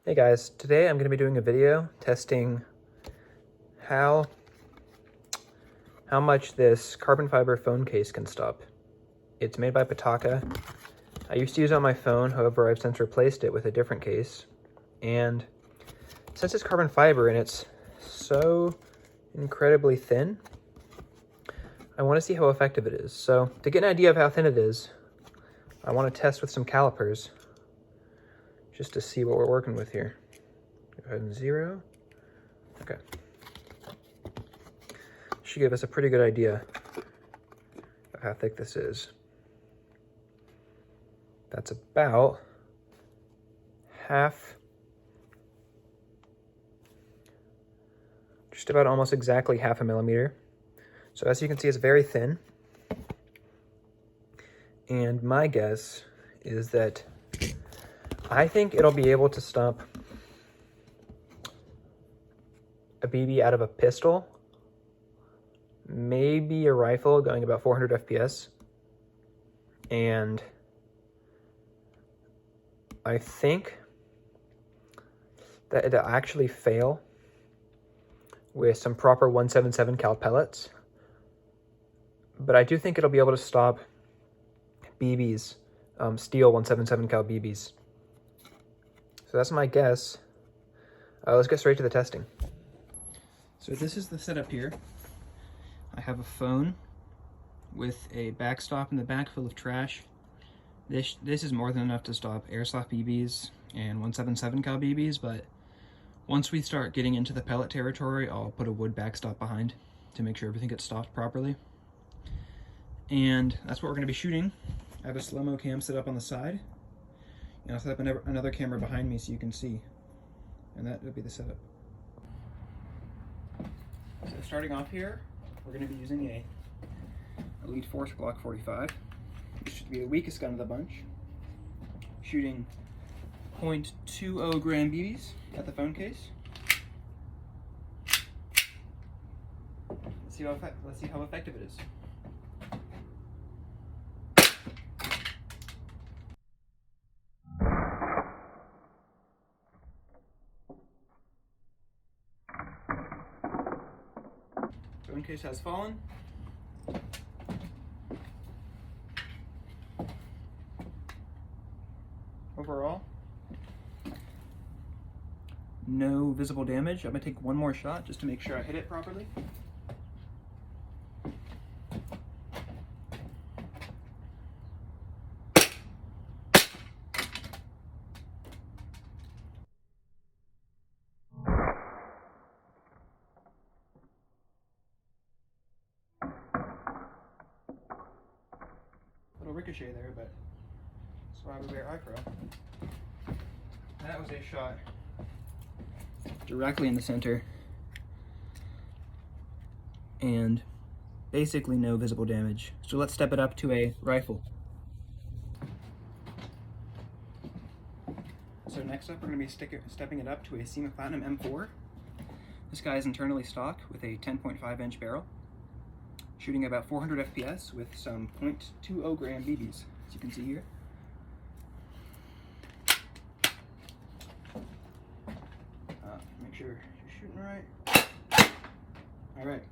Hey guys, today I'm going to be doing a video testing how much this carbon fiber phone case can stop. It's made by Pitaka. I used to use it on my phone, however I've since replaced it with a different case. And since it's carbon fiber and it's so incredibly thin, I want to see how effective it is. So to get an idea of how thin it is, I want to test with some calipers just to see what we're working with here. Go ahead and 0. Okay. Should give us a pretty good idea of how thick this is. That's about half, just about almost exactly half a millimeter. So as you can see, it's very thin. And my guess is that I think it'll be able to stop a BB out of a pistol, maybe a rifle going about 400 FPS, and I think that it'll actually fail with some proper 177 cal pellets, but I do think it'll be able to stop BBs, steel 177 cal BBs. So that's my guess. Let's get straight to the testing. So this is the setup here. I have a phone with a backstop in the back full of trash. This is more than enough to stop airsoft BBs and 177 cal BBs, but once we start getting into the pellet territory, I'll put a wood backstop behind to make sure everything gets stopped properly. And that's what we're going to be shooting. I have a slow-mo cam set up on the side, and I'll set up another camera behind me so you can see. And that would be the setup. So starting off here, we're going to be using a Elite Force Glock 45. This should be the weakest gun of the bunch. Shooting 0.20 gram BBs at the phone case. Let's see how effective it is. Phone case has fallen. Overall, no visible damage. I'm gonna take one more shot just to make sure I hit it properly. Little ricochet there, but that's why we wear eye pro. That was a shot directly in the center, and basically no visible damage. So let's step it up to a rifle. So next up, we're going to be stepping it up to a SEMA Platinum M4. This guy is internally stock with a 10.5 inch barrel, shooting about 400 FPS with some 0.20 gram BBs, as you can see here. Make sure you're shooting right. All right.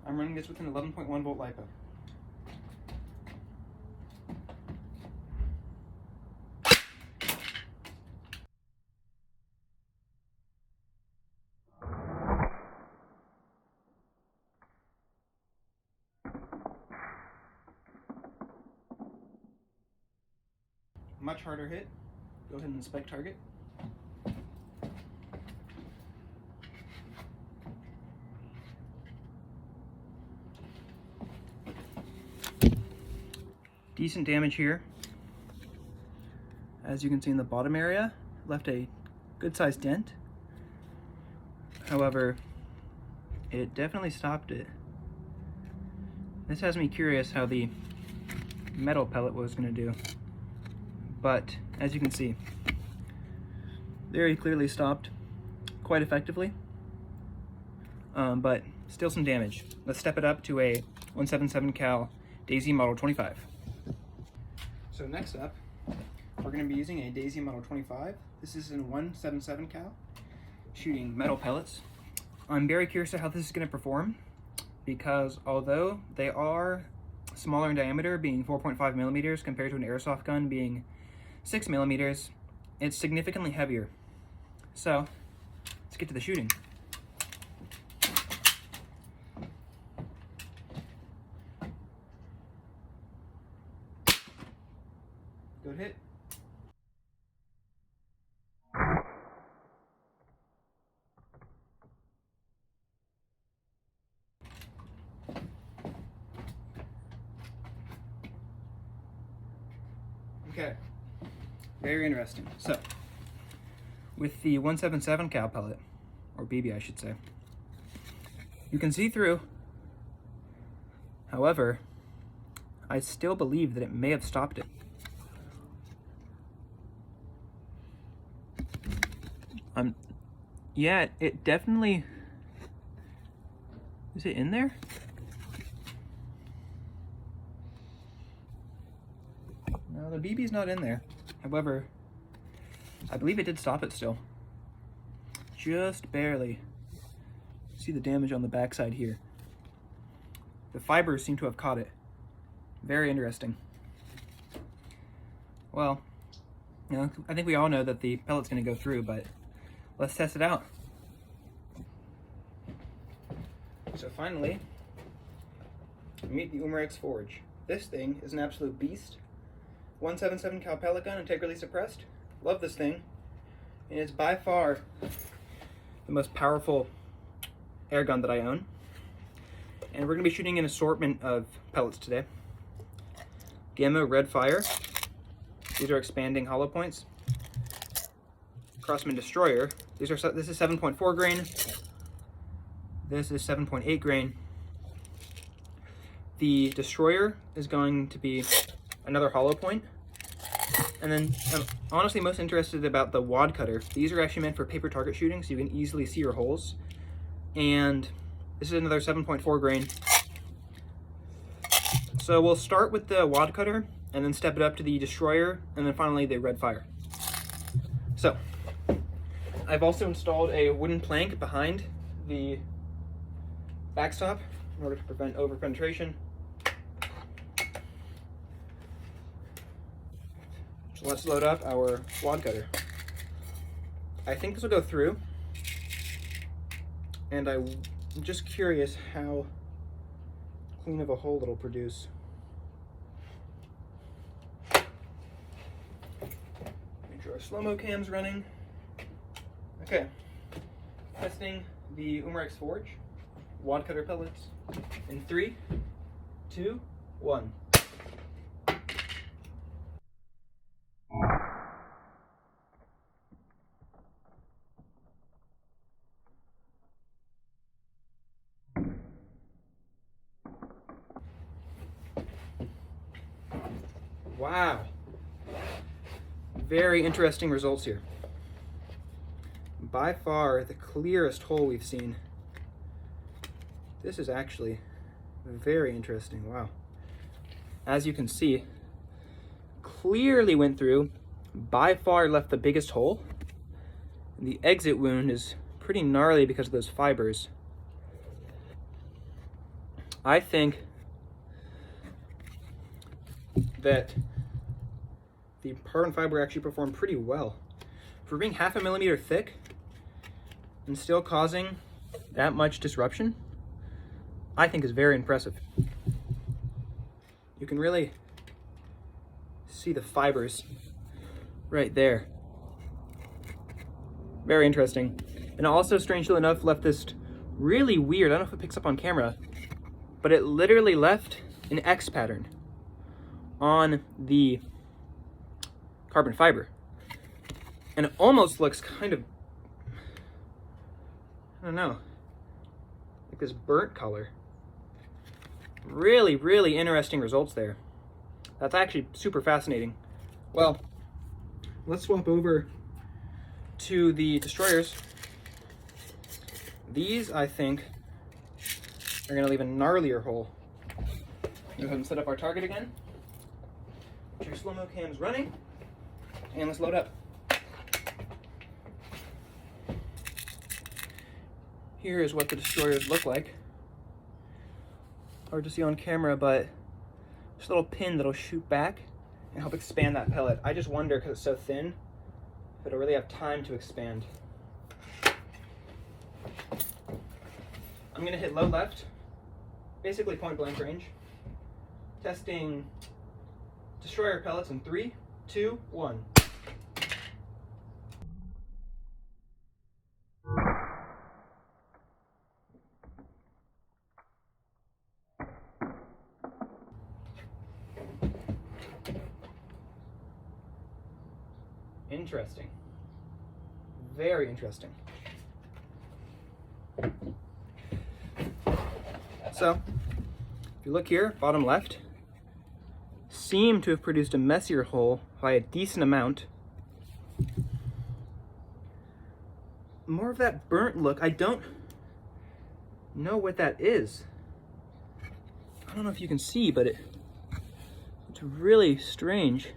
I'm running this with an 11.1 volt LiPo. Much harder hit. Go ahead and inspect target. Decent damage here. As you can see in the bottom area, left a good sized dent. However, it definitely stopped it. This has me curious how the metal pellet was going to do. But as you can see, very clearly stopped quite effectively, but still some damage. Let's step it up to a 177 cal Daisy Model 25. So next up, we're going to be using a Daisy Model 25. This is in 177 cal, shooting metal pellets. I'm very curious to how this is going to perform, because although they are smaller in diameter, being 4.5 millimeters compared to an airsoft gun being 6 millimeters, it's significantly heavier. So let's get to the shooting. Good hit. Okay, very interesting. So, with the 177 cal pellet, or BB I should say, you can see through. However, I still believe that it may have stopped it. Yeah, it definitely, is it in there? No, the BB's not in there. However, I believe it did stop it still. Just barely. See the damage on the backside here. The fibers seem to have caught it. Very interesting. Well, you know, I think we all know that the pellet's gonna go through, but let's test it out. So finally, meet the Umarex Forge. This thing is an absolute beast. 177 cal pellet gun, integrally suppressed. Love this thing. And it's by far the most powerful air gun that I own. And we're gonna be shooting an assortment of pellets today. Gamma Red Fire. These are expanding hollow points. Crossman Destroyer. This is 7.4 grain. This is 7.8 grain. The Destroyer is going to be another hollow point. And then I'm honestly most interested about the wad cutter. These are actually meant for paper target shooting, so you can easily see your holes. And this is another 7.4 grain. So we'll start with the wad cutter and then step it up to the Destroyer and then finally the Red Fire. So I've also installed a wooden plank behind the backstop in order to prevent over-penetration. So let's load up our wad cutter. I think this will go through, and I'm just curious how clean of a hole it'll produce. Make sure our slow-mo cam's running. Okay, testing the Umarex Forge. Wad cutter pellets in 3, 2, 1. Wow. Very interesting results here. By far the clearest hole we've seen. This is actually very interesting. Wow. As you can see, clearly went through, by far left the biggest hole. And the exit wound is pretty gnarly because of those fibers. I think that the carbon fiber actually performed pretty well. For being 0.5 millimeter thick and still causing that much disruption, I think is very impressive. You can really see the fibers right there. Very interesting. And also, strangely enough, left this really weird, I don't know if it picks up on camera, but it literally left an X pattern on the carbon fiber. And it almost looks kind of, I don't know, like this burnt color. Really, really interesting results there. That's actually super fascinating. Well, let's swap over to the Destroyers. These, I think, are gonna leave a gnarlier hole. Go ahead and set up our target again. Your slow-mo cam's running, and let's load up. Here is what the destroyers look like. Hard to see on camera, but there's a little pin that'll shoot back and help expand that pellet. I just wonder, because it's so thin, if it'll really have time to expand. I'm gonna hit low left, basically point blank range. Testing destroyer pellets in 3, 2, 1. Interesting. Very interesting. So, if you look here, bottom left, seem to have produced a messier hole by a decent amount. More of that burnt look. I don't know what that is. I don't know if you can see, but it's really strange.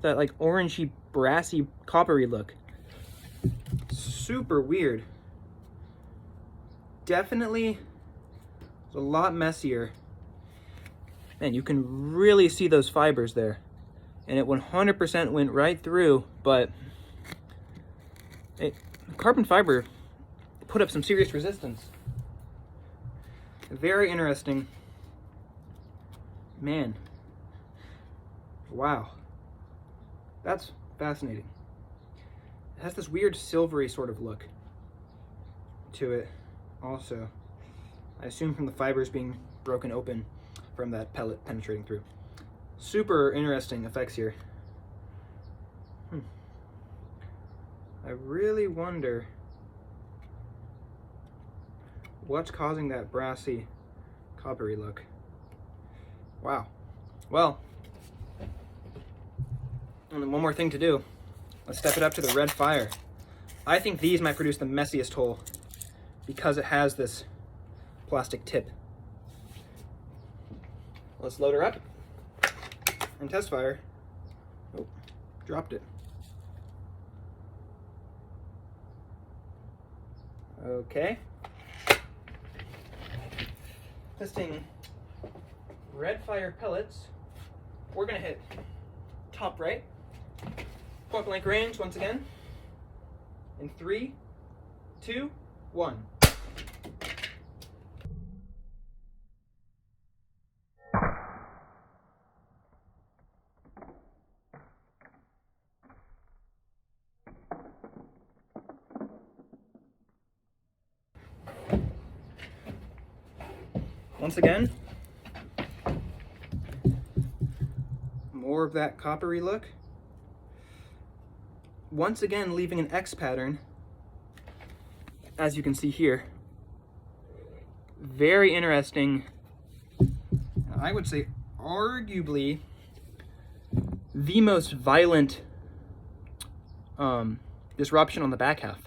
That like orangey, brassy, coppery look. Super weird. Definitely a lot messier. Man, you can really see those fibers there. And it 100% went right through, but carbon fiber put up some serious resistance. Very interesting. Man. Wow. That's fascinating. It has this weird silvery sort of look to it also. I assume from the fibers being broken open from that pellet penetrating through. Super interesting effects here. I really wonder what's causing that brassy, coppery look. Wow. Well, and then one more thing to do. Let's step it up to the red fire. I think these might produce the messiest hole because it has this plastic tip. Let's load her up and test fire. Oh, dropped it. Okay. Testing red fire pellets. We're gonna hit top right. Point blank range once again. In 3, 2, 1. Once again, more of that coppery look. Once again, leaving an X pattern, as you can see here. Very interesting. I would say arguably the most violent disruption on the back half.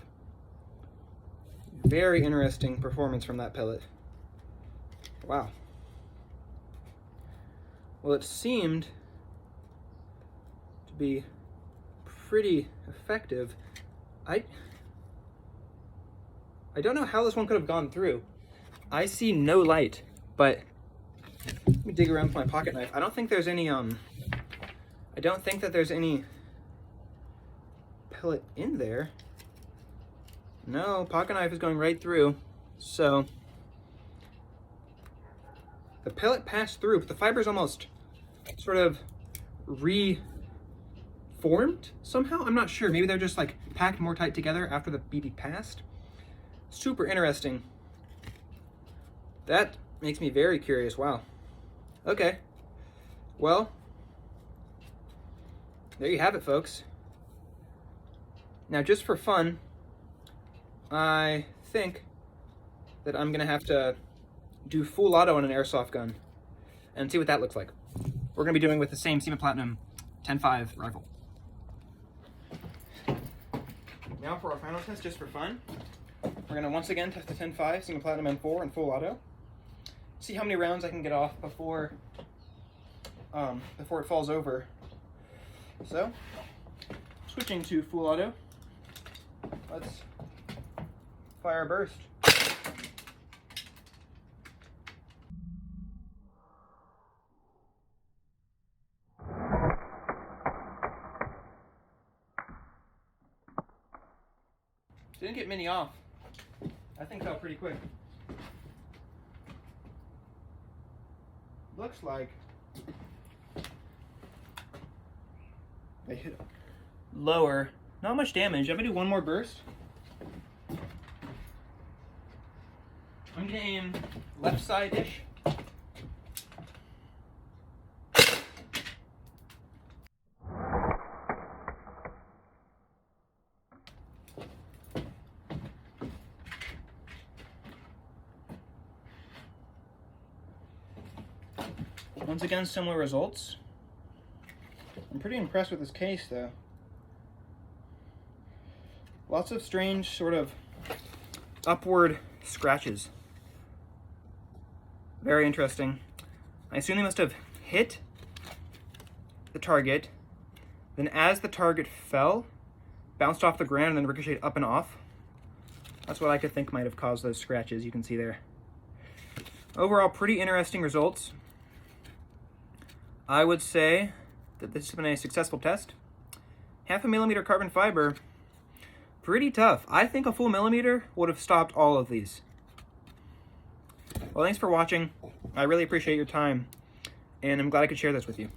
Very interesting performance from that pellet. Wow. Well, it seemed to be pretty effective. I don't know how this one could have gone through. I see no light, but let me dig around with my pocket knife. I don't think there's any I don't think that there's any pellet in there. No, pocket knife is going right through. So the pellet passed through, but the fiber's almost sort of reformed somehow. I'm not sure. Maybe they're just like packed more tight together after the BB passed. Super interesting. That makes me very curious. Wow. Okay. Well, there you have it, folks. Now, just for fun, I think that I'm gonna have to do full auto on an airsoft gun and see what that looks like. We're gonna be doing with the same Sema Platinum 10.5 rifle. Now for our final test, just for fun, we're gonna once again test the 10.5 Sema Platinum M4 in full auto. See how many rounds I can get off before it falls over. So, switching to full auto. Let's fire a burst. Didn't get many off. That thing fell pretty quick. Looks like they hit lower. Not much damage. I'm gonna do one more burst. I'm gonna aim left side-ish. Once again, similar results. I'm pretty impressed with this case, though. Lots of strange sort of upward scratches. Very interesting. I assume they must have hit the target, then as the target fell, bounced off the ground and then ricocheted up and off. That's what I could think might have caused those scratches you can see there. Overall, pretty interesting results. I would say that this has been a successful test. 0.5 millimeter carbon fiber, pretty tough. I think a full millimeter would have stopped all of these. Well, thanks for watching. I really appreciate your time, and I'm glad I could share this with you.